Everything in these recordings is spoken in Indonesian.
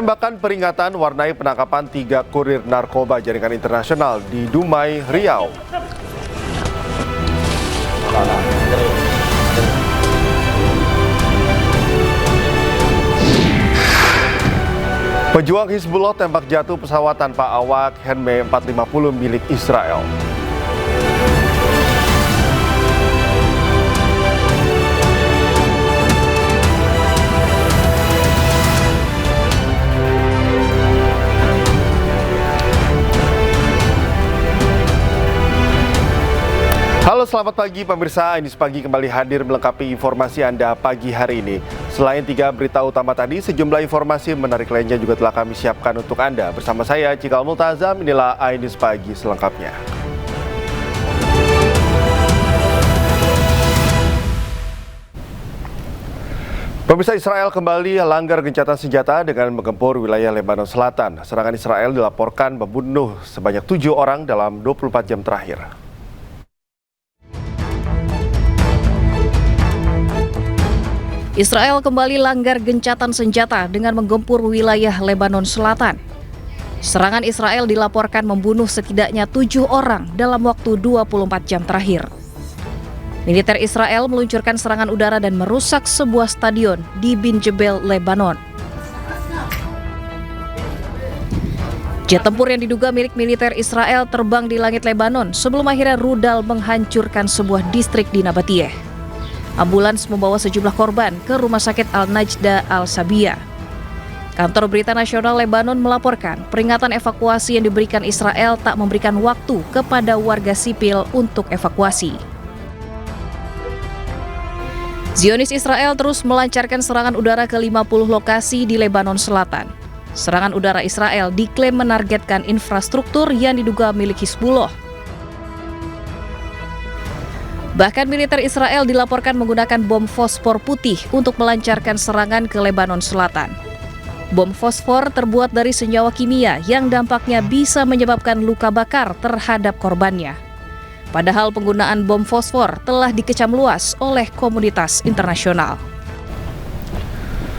Tembakan peringatan warnai penangkapan 3 kurir narkoba jaringan internasional di Dumai, Riau. Pejuang Hizbullah tembak jatuh pesawat tanpa awak Hermes 450 milik Israel. Halo, selamat pagi pemirsa. Ainis Pagi kembali hadir melengkapi informasi Anda pagi hari ini. Selain 3 berita utama tadi, sejumlah informasi menarik lainnya juga telah kami siapkan untuk Anda. Bersama saya, Cikal Multazam, inilah Ainis Pagi selengkapnya. Pemirsa, Israel kembali langgar gencatan senjata dengan menggempur wilayah Lebanon Selatan. Serangan Israel dilaporkan membunuh sebanyak 7 orang dalam 24 jam terakhir. Israel kembali langgar gencatan senjata dengan menggempur wilayah Lebanon Selatan. Serangan Israel dilaporkan membunuh setidaknya 7 orang dalam waktu 24 jam terakhir. Militer Israel meluncurkan serangan udara dan merusak sebuah stadion di Bin Jebel, Lebanon. Jet tempur yang diduga milik militer Israel terbang di langit Lebanon sebelum akhirnya rudal menghancurkan sebuah distrik di Nabatiyeh. Ambulans membawa sejumlah korban ke Rumah Sakit Al-Najda Al-Sabia. Kantor Berita Nasional Lebanon melaporkan peringatan evakuasi yang diberikan Israel tak memberikan waktu kepada warga sipil untuk evakuasi. Zionis Israel terus melancarkan serangan udara ke 50 lokasi di Lebanon Selatan. Serangan udara Israel diklaim menargetkan infrastruktur yang diduga milik Hizbullah. Bahkan militer Israel dilaporkan menggunakan bom fosfor putih untuk melancarkan serangan ke Lebanon Selatan. Bom fosfor terbuat dari senyawa kimia yang dampaknya bisa menyebabkan luka bakar terhadap korbannya. Padahal penggunaan bom fosfor telah dikecam luas oleh komunitas internasional.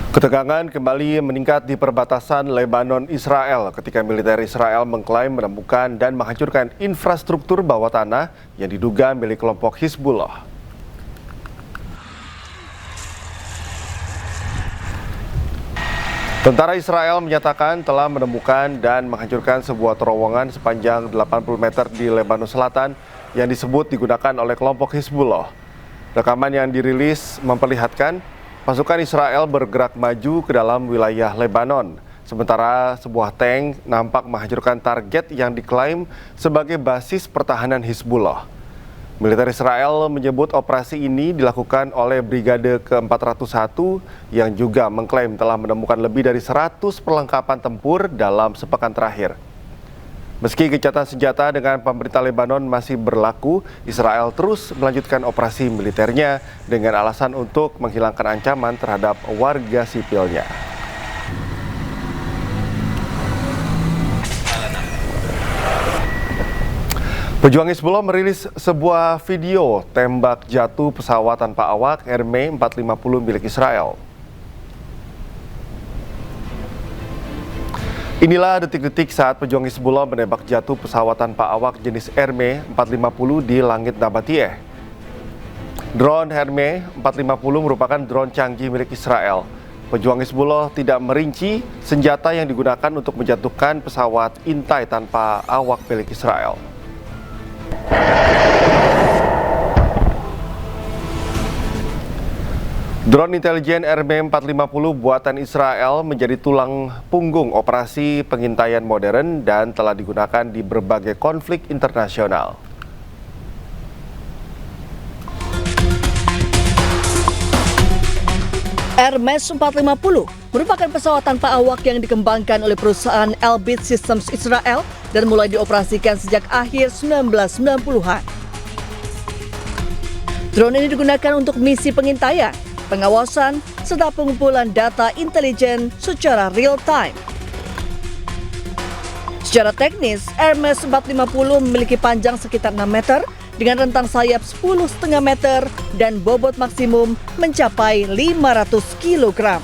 Ketegangan kembali meningkat di perbatasan Lebanon-Israel ketika militer Israel mengklaim menemukan dan menghancurkan infrastruktur bawah tanah yang diduga milik kelompok Hizbullah. Tentara Israel menyatakan telah menemukan dan menghancurkan sebuah terowongan sepanjang 80 meter di Lebanon Selatan yang disebut digunakan oleh kelompok Hizbullah. Rekaman yang dirilis memperlihatkan pasukan Israel bergerak maju ke dalam wilayah Lebanon, sementara sebuah tank nampak menghancurkan target yang diklaim sebagai basis pertahanan Hizbullah. Militer Israel menyebut operasi ini dilakukan oleh Brigade ke-401 yang juga mengklaim telah menemukan lebih dari 100 perlengkapan tempur dalam sepekan terakhir. Meski gencatan senjata dengan pemerintah Lebanon masih berlaku, Israel terus melanjutkan operasi militernya dengan alasan untuk menghilangkan ancaman terhadap warga sipilnya. Pejuang Hizbullah merilis sebuah video tembak jatuh pesawat tanpa awak Hermes 450 milik Israel. Inilah detik-detik saat pejuang Hizbullah menembak jatuh pesawat tanpa awak jenis Hermes 450 di langit Nabatiyeh. Drone Hermes 450 merupakan drone canggih milik Israel. Pejuang Hizbullah tidak merinci senjata yang digunakan untuk menjatuhkan pesawat intai tanpa awak milik Israel. Drone intelijen Hermes 450 buatan Israel menjadi tulang punggung operasi pengintaian modern dan telah digunakan di berbagai konflik internasional. Hermes 450 merupakan pesawat tanpa awak yang dikembangkan oleh perusahaan Elbit Systems Israel dan mulai dioperasikan sejak akhir 1990-an. Drone ini digunakan untuk misi pengintaian, pengawasan, serta pengumpulan data intelijen secara real-time. Secara teknis, Hermes 450 memiliki panjang sekitar 6 meter dengan rentang sayap 10,5 meter dan bobot maksimum mencapai 500 kg.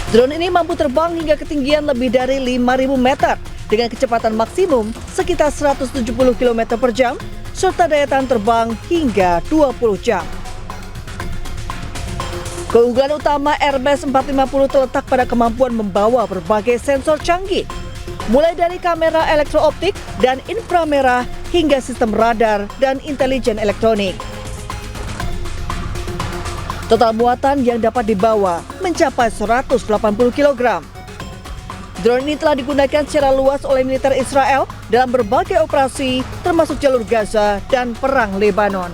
Drone ini mampu terbang hingga ketinggian lebih dari 5.000 meter dengan kecepatan maksimum sekitar 170 km per jam serta daya tahan terbang hingga 20 jam. Keunggulan utama Airbus 450 terletak pada kemampuan membawa berbagai sensor canggih, mulai dari kamera elektrooptik dan inframerah hingga sistem radar dan intelijen elektronik. Total muatan yang dapat dibawa mencapai 180 kg. Drone ini telah digunakan secara luas oleh militer Israel dalam berbagai operasi, termasuk jalur Gaza dan Perang Lebanon.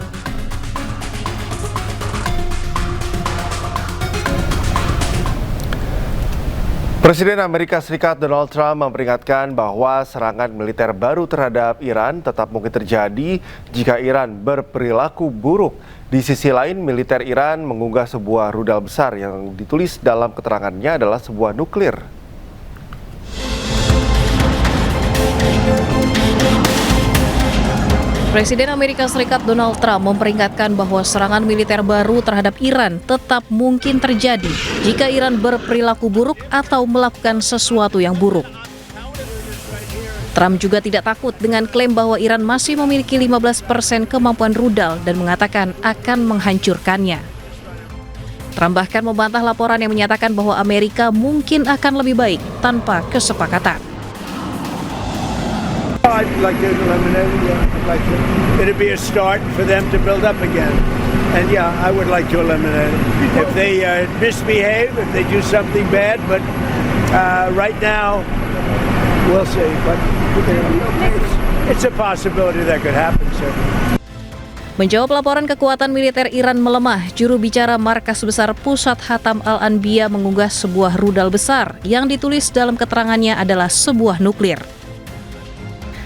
Presiden Amerika Serikat Donald Trump memperingatkan bahwa serangan militer baru terhadap Iran tetap mungkin terjadi jika Iran berperilaku buruk. Di sisi lain, militer Iran mengunggah sebuah rudal besar yang ditulis dalam keterangannya adalah sebuah nuklir. Presiden Amerika Serikat Donald Trump memperingatkan bahwa serangan militer baru terhadap Iran tetap mungkin terjadi jika Iran berperilaku buruk atau melakukan sesuatu yang buruk. Trump juga tidak takut dengan klaim bahwa Iran masih memiliki 15% kemampuan rudal dan mengatakan akan menghancurkannya. Trump bahkan membantah laporan yang menyatakan bahwa Amerika mungkin akan lebih baik tanpa kesepakatan. I'd like to eliminate it. Yeah, I'd like to. It'd be a start for them to build up again. And yeah, I would like to eliminate it. If they misbehave, if they do something bad, but right now, we'll see. But it's a possibility that could happen, sir. Menjawab laporan kekuatan militer Iran melemah, juru bicara Markas Besar Pusat Hatam Al-Anbiya mengunggah sebuah rudal besar yang ditulis dalam keterangannya adalah sebuah nuklir.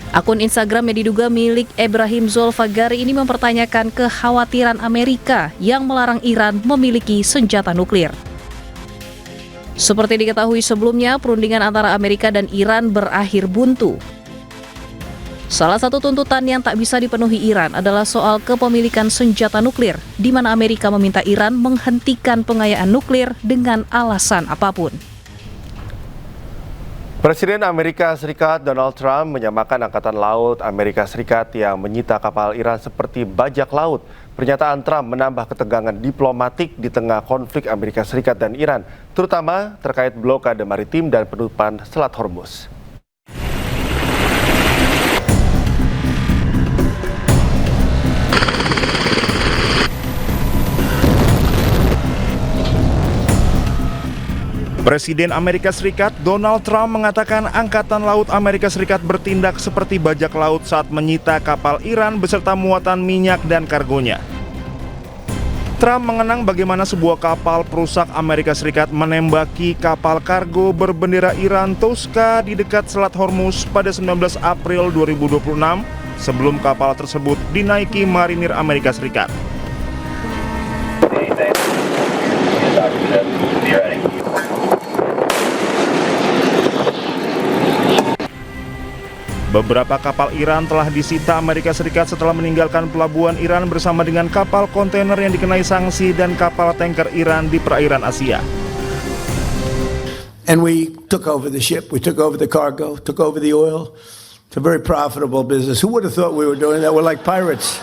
Akun Instagram yang diduga milik Ibrahim Zolfagari ini mempertanyakan kekhawatiran Amerika yang melarang Iran memiliki senjata nuklir. Seperti diketahui sebelumnya, perundingan antara Amerika dan Iran berakhir buntu. Salah satu tuntutan yang tak bisa dipenuhi Iran adalah soal kepemilikan senjata nuklir, di mana Amerika meminta Iran menghentikan pengayaan nuklir dengan alasan apapun. Presiden Amerika Serikat Donald Trump menyamakan Angkatan Laut Amerika Serikat yang menyita kapal Iran seperti bajak laut. Pernyataan Trump menambah ketegangan diplomatik di tengah konflik Amerika Serikat dan Iran, terutama terkait blokade maritim dan penutupan Selat Hormuz. Presiden Amerika Serikat Donald Trump mengatakan Angkatan Laut Amerika Serikat bertindak seperti bajak laut saat menyita kapal Iran beserta muatan minyak dan kargonya. Trump mengenang bagaimana sebuah kapal perusak Amerika Serikat menembaki kapal kargo berbendera Iran Tosca di dekat Selat Hormuz pada 19 April 2026 sebelum kapal tersebut dinaiki marinir Amerika Serikat. Beberapa kapal Iran telah disita Amerika Serikat setelah meninggalkan pelabuhan Iran bersama dengan kapal kontainer yang dikenai sanksi dan kapal tanker Iran di perairan Asia. And we took over the ship, we took over the cargo, took over the oil. It's a very profitable business. Who would have thought we were doing that? We're like pirates.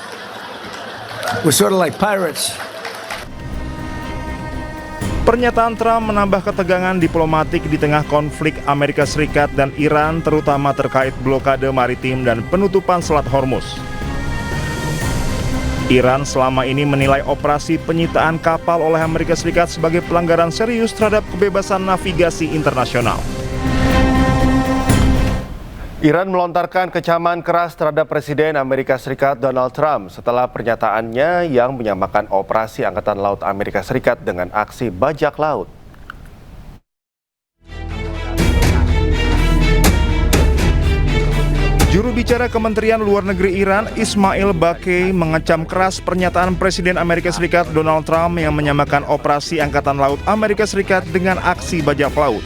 We're sort of like pirates. Pernyataan Trump menambah ketegangan diplomatik di tengah konflik Amerika Serikat dan Iran, terutama terkait blokade maritim dan penutupan Selat Hormuz. Iran selama ini menilai operasi penyitaan kapal oleh Amerika Serikat sebagai pelanggaran serius terhadap kebebasan navigasi internasional. Iran melontarkan kecaman keras terhadap Presiden Amerika Serikat Donald Trump setelah pernyataannya yang menyamakan operasi Angkatan Laut Amerika Serikat dengan aksi bajak laut. Juru bicara Kementerian Luar Negeri Iran, Ismail Baqi, mengecam keras pernyataan Presiden Amerika Serikat Donald Trump yang menyamakan operasi Angkatan Laut Amerika Serikat dengan aksi bajak laut.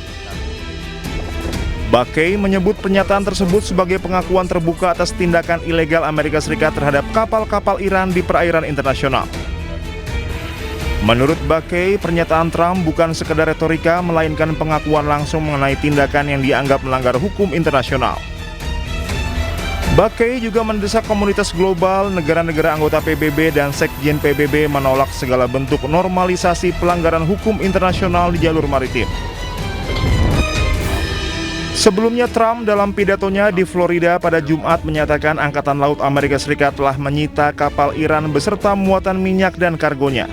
Baqi menyebut pernyataan tersebut sebagai pengakuan terbuka atas tindakan ilegal Amerika Serikat terhadap kapal-kapal Iran di perairan internasional. Menurut Bakay, pernyataan Trump bukan sekedar retorika, melainkan pengakuan langsung mengenai tindakan yang dianggap melanggar hukum internasional. Bakay juga mendesak komunitas global, negara-negara anggota PBB dan Sekjen PBB menolak segala bentuk normalisasi pelanggaran hukum internasional di jalur maritim. Sebelumnya, Trump dalam pidatonya di Florida pada Jumat menyatakan Angkatan Laut Amerika Serikat telah menyita kapal Iran beserta muatan minyak dan kargonya.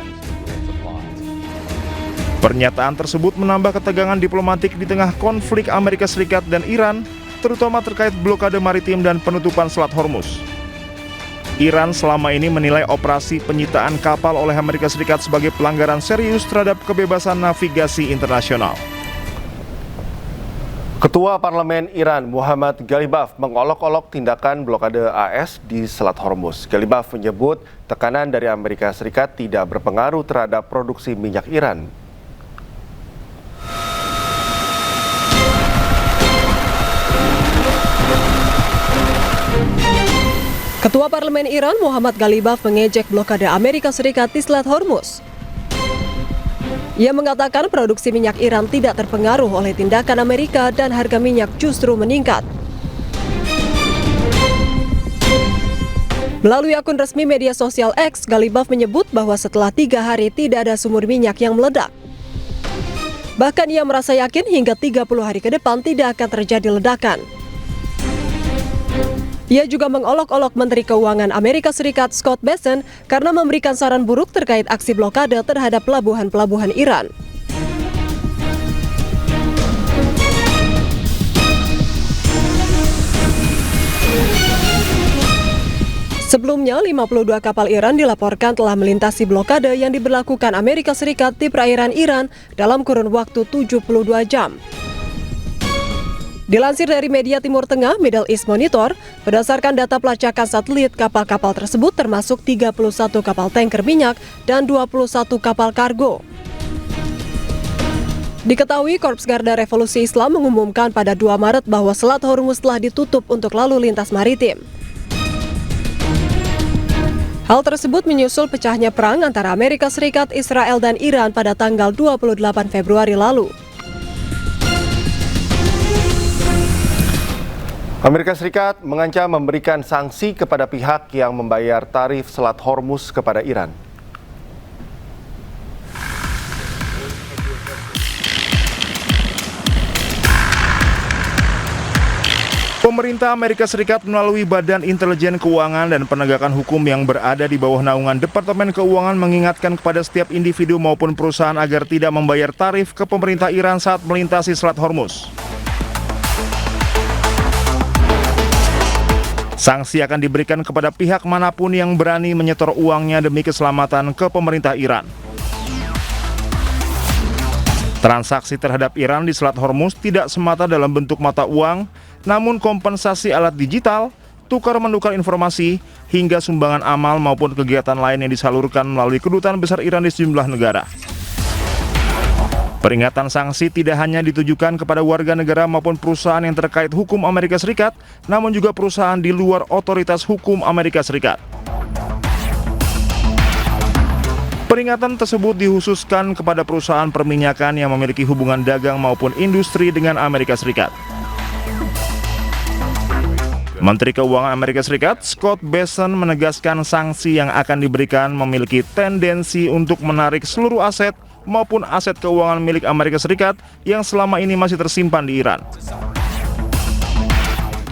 Pernyataan tersebut menambah ketegangan diplomatik di tengah konflik Amerika Serikat dan Iran, terutama terkait blokade maritim dan penutupan Selat Hormuz. Iran selama ini menilai operasi penyitaan kapal oleh Amerika Serikat sebagai pelanggaran serius terhadap kebebasan navigasi internasional. Ketua Parlemen Iran Muhammad Ghalibaf mengolok-olok tindakan blokade AS di Selat Hormuz. Ghalibaf menyebut tekanan dari Amerika Serikat tidak berpengaruh terhadap produksi minyak Iran. Ketua Parlemen Iran Muhammad Ghalibaf mengejek blokade Amerika Serikat di Selat Hormuz. Ia mengatakan produksi minyak Iran tidak terpengaruh oleh tindakan Amerika dan harga minyak justru meningkat. Melalui akun resmi media sosial X, Ghalibaf menyebut bahwa setelah 3 hari tidak ada sumur minyak yang meledak. Bahkan ia merasa yakin hingga 30 hari ke depan tidak akan terjadi ledakan. Ia juga mengolok-olok Menteri Keuangan Amerika Serikat Scott Bessent karena memberikan saran buruk terkait aksi blokade terhadap pelabuhan-pelabuhan Iran. Sebelumnya, 52 kapal Iran dilaporkan telah melintasi blokade yang diberlakukan Amerika Serikat di perairan Iran dalam kurun waktu 72 jam. Dilansir dari media Timur Tengah, Middle East Monitor, berdasarkan data pelacakan satelit, kapal-kapal tersebut termasuk 31 kapal tanker minyak dan 21 kapal kargo. Diketahui Korps Garda Revolusi Islam mengumumkan pada 2 Maret bahwa Selat Hormuz telah ditutup untuk lalu lintas maritim. Hal tersebut menyusul pecahnya perang antara Amerika Serikat, Israel, dan Iran pada tanggal 28 Februari lalu. Amerika Serikat mengancam memberikan sanksi kepada pihak yang membayar tarif Selat Hormuz kepada Iran. Pemerintah Amerika Serikat melalui Badan Intelijen Keuangan dan Penegakan Hukum yang berada di bawah naungan Departemen Keuangan mengingatkan kepada setiap individu maupun perusahaan agar tidak membayar tarif ke pemerintah Iran saat melintasi Selat Hormuz. Sanksi akan diberikan kepada pihak manapun yang berani menyetor uangnya demi keselamatan ke pemerintah Iran. Transaksi terhadap Iran di Selat Hormuz tidak semata dalam bentuk mata uang, namun kompensasi alat digital, tukar-menukar informasi, hingga sumbangan amal maupun kegiatan lain yang disalurkan melalui kedutaan besar Iran di sejumlah negara. Peringatan sanksi tidak hanya ditujukan kepada warga negara maupun perusahaan yang terkait hukum Amerika Serikat, namun juga perusahaan di luar otoritas hukum Amerika Serikat. Peringatan tersebut dikhususkan kepada perusahaan perminyakan yang memiliki hubungan dagang maupun industri dengan Amerika Serikat. Menteri Keuangan Amerika Serikat Scott Bessent menegaskan sanksi yang akan diberikan memiliki tendensi untuk menarik seluruh aset maupun aset keuangan milik Amerika Serikat yang selama ini masih tersimpan di Iran.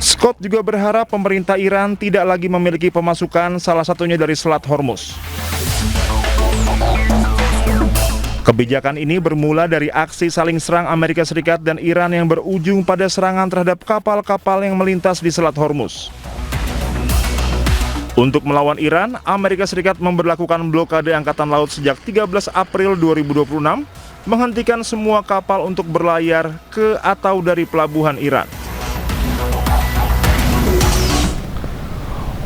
Scott juga berharap pemerintah Iran tidak lagi memiliki pemasukan, salah satunya dari Selat Hormuz. Kebijakan ini bermula dari aksi saling serang Amerika Serikat dan Iran yang berujung pada serangan terhadap kapal-kapal yang melintas di Selat Hormuz. Untuk melawan Iran, Amerika Serikat memberlakukan blokade Angkatan Laut sejak 13 April 2026, menghentikan semua kapal untuk berlayar ke atau dari pelabuhan Iran.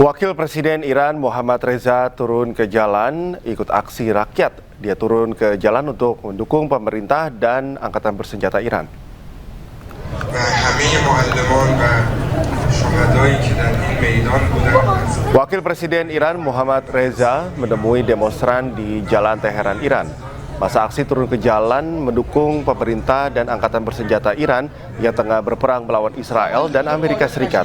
Wakil Presiden Iran Mohammad Reza turun ke jalan ikut aksi rakyat. Dia turun ke jalan untuk mendukung pemerintah dan angkatan bersenjata Iran. و همه معلمان و شهدایی که در این Wakil Presiden Iran Muhammad Reza menemui demonstran di Jalan Teheran, Iran. Masa aksi turun ke jalan mendukung pemerintah dan angkatan bersenjata Iran yang tengah berperang melawan Israel dan Amerika Serikat.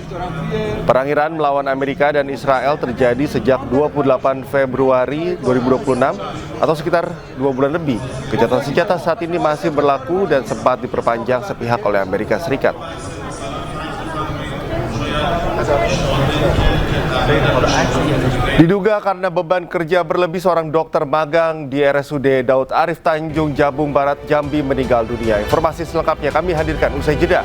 Perang Iran melawan Amerika dan Israel terjadi sejak 28 Februari 2026 atau sekitar 2 bulan lebih. Gencatan senjata saat ini masih berlaku dan sempat diperpanjang sepihak oleh Amerika Serikat. Diduga karena beban kerja berlebih, seorang dokter magang di RSUD Daud Arif Tanjung Jabung Barat Jambi meninggal dunia. Informasi selengkapnya kami hadirkan usai jeda.